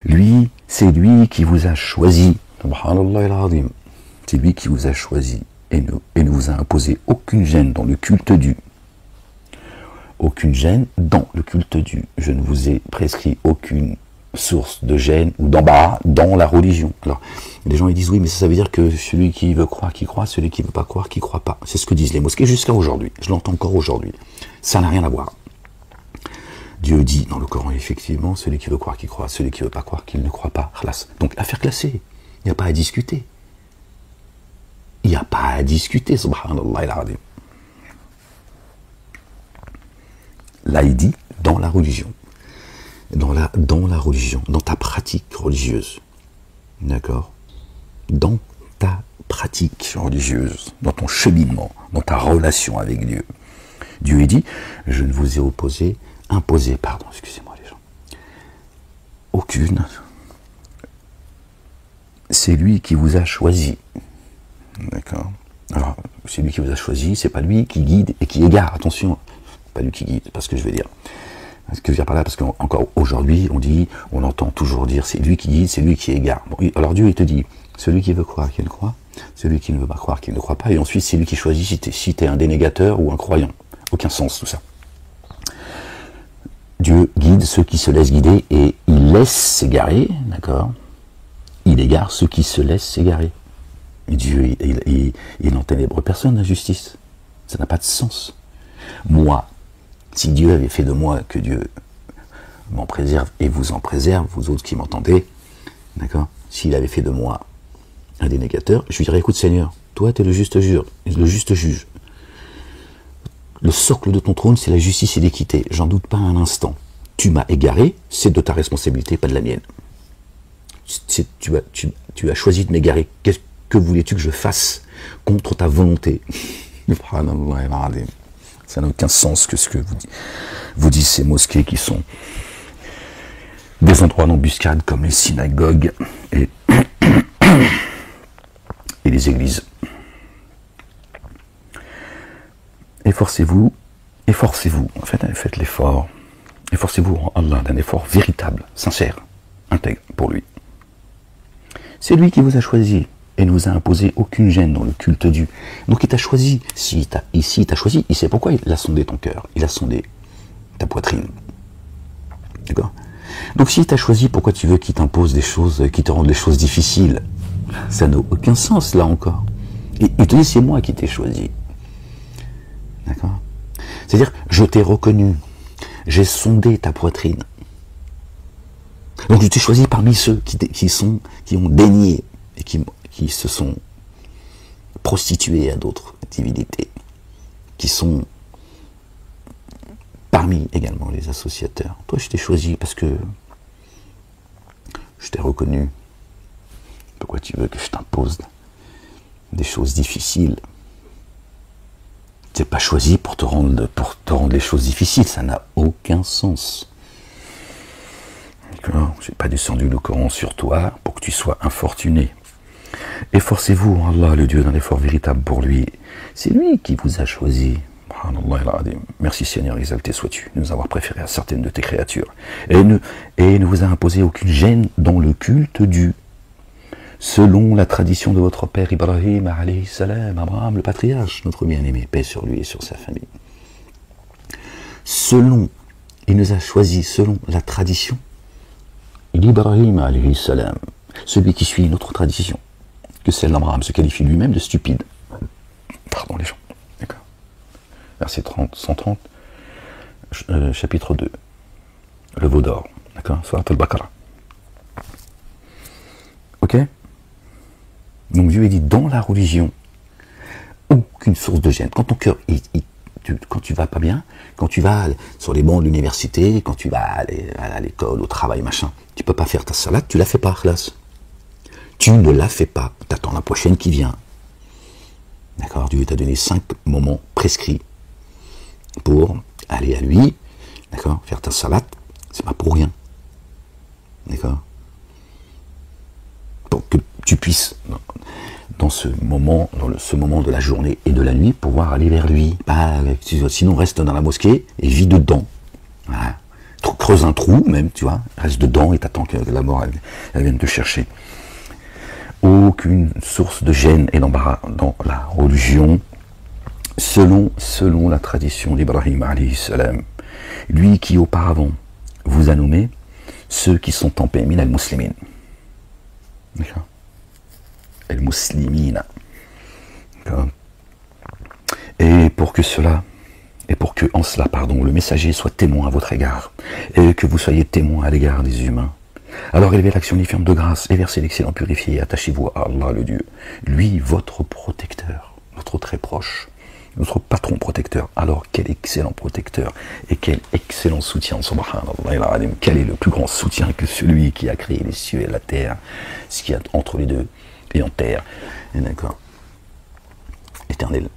Lui, c'est lui qui vous a choisi. Subhanallah al-Azim. C'est lui qui vous a choisi et ne vous a imposé aucune gêne dans le culte du. Aucune gêne dans le culte du. Je ne vous ai prescrit aucune source de gêne ou d'embarras dans la religion. Alors, les gens ils disent oui, mais ça veut dire que celui qui veut croire, qui croit, celui qui ne veut pas croire, qui croit pas. C'est ce que disent les mosquées jusqu'à aujourd'hui. Je l'entends encore aujourd'hui. Ça n'a rien à voir. Dieu dit dans le Coran, effectivement, celui qui veut croire, qui croit, celui qui ne veut pas croire, qu'il ne croit pas. Donc, affaire classée. Il n'y a pas à discuter. Il n'y a pas à discuter, subhanallah al-Azim. Là, il dit dans la religion. Dans la religion, dans ta pratique religieuse. D'accord? Dans ta pratique religieuse, dans ton cheminement, dans ta relation avec Dieu. Dieu dit, je ne vous ai imposé, excusez-moi les gens, aucune. C'est lui qui vous a choisi. D'accord? Alors, c'est lui qui vous a choisi, c'est pas lui qui guide et qui égare, attention, pas lui qui guide, c'est pas ce que je veux dire. Ce que je veux dire par là, parce qu'encore aujourd'hui, on entend toujours dire, c'est lui qui guide, c'est lui qui égare. Bon, alors Dieu, il te dit, celui qui veut croire, qu'il croit, celui qui ne veut pas croire, qu'il ne croit pas, et ensuite c'est lui qui choisit si tu es un dénégateur ou un croyant. Aucun sens tout ça. Dieu guide ceux qui se laissent guider et il laisse s'égarer, d'accord? Il égare ceux qui se laissent s'égarer. Dieu, il n'enténèbre personne d'injustice. Ça n'a pas de sens. Moi, si Dieu avait fait de moi que Dieu m'en préserve et vous en préserve, vous autres qui m'entendez, d'accord? S'il avait fait de moi un dénégateur, je lui dirais, écoute Seigneur, toi tu es le juste juge. Le socle de ton trône, c'est la justice et l'équité. J'en doute pas un instant. Tu m'as égaré, c'est de ta responsabilité, pas de la mienne. Tu as choisi de m'égarer. Que voulais-tu que je fasse contre ta volonté? Ça n'a aucun sens que ce que vous disent ces mosquées qui sont des endroits d'embuscade comme les synagogues et les églises. Efforcez-vous, en fait, faites l'effort, efforcez-vous en Allah d'un effort véritable, sincère, intègre pour lui. C'est lui qui vous a choisi et ne vous a imposé aucune gêne dans le culte du. Donc il t'a choisi, il t'a choisi, il sait pourquoi il a sondé ton cœur, il a sondé ta poitrine. D'accord? Donc s'il t'a choisi, pourquoi tu veux qu'il t'impose des choses, qui te rendent les choses difficiles? Ça n'a aucun sens là encore. Et il te dit, c'est moi qui t'ai choisi. D'accord? C'est-à-dire, je t'ai reconnu, j'ai sondé ta poitrine. Donc je t'ai choisi parmi ceux qui ont dénié et qui se sont prostitués à d'autres divinités, qui sont parmi également les associateurs. Toi, je t'ai choisi parce que je t'ai reconnu. Pourquoi tu veux que je t'impose des choses difficiles? Tu n'es pas choisi pour te rendre les choses difficiles, ça n'a aucun sens. D'accord? Je n'ai pas descendu le Coran sur toi pour que tu sois infortuné. Efforcez-vous, Allah, le Dieu, d'un effort véritable pour lui. C'est lui qui vous a choisi. Merci Seigneur, exalté sois-tu, de nous avoir préféré à certaines de tes créatures. Et ne vous a imposé aucune gêne dans le culte du. Selon la tradition de votre père Ibrahim, alayhi salam, Abraham, le patriarche, notre bien-aimé, paix sur lui et sur sa famille. Il nous a choisi selon la tradition d'Ibrahim, alayhi salam, celui qui suit notre tradition, que celle d'Abraham se qualifie lui-même de stupide. Pardon les gens, d'accord. Verset 130, chapitre 2, le veau d'or, d'accord, Surat al-Baqarah. Ok? Donc Dieu a dit, dans la religion, aucune source de gêne. Quand ton cœur, quand tu vas pas bien, quand tu vas sur les bancs de l'université, quand tu vas aller à l'école, au travail, machin, tu peux pas faire ta salade, tu la fais pas, classe. Tu ne la fais pas. Tu attends la prochaine qui vient. D'accord? Dieu t'a donné 5 moments prescrits pour aller à lui, d'accord? Faire ta salade, c'est pas pour rien. D'accord? Pour que tu puisses, dans ce moment de la journée et de la nuit, pouvoir aller vers lui. Sinon, reste dans la mosquée et vis dedans. Voilà. Trop creuse un trou même, tu vois, reste dedans et t'attends que la mort elle vienne te chercher. Aucune source de gêne et d'embarras dans la religion, selon la tradition d'Ibrahim alayhi salam, lui qui auparavant vous a nommé ceux qui sont en paix, min al-muslimin. D'accord. Al-muslimina. Et pour que en cela, le messager soit témoin à votre égard, et que vous soyez témoin à l'égard des humains, alors élevez l'action uniforme de grâce et versez l'excellent purifié et attachez-vous à Allah le Dieu, lui votre protecteur, notre très proche, notre patron protecteur. Alors quel excellent protecteur et quel excellent soutien, subhanallah, quel est le plus grand soutien que celui qui a créé les cieux et la terre, ce qu'il y a entre les deux et en terre, d'accord, éternel.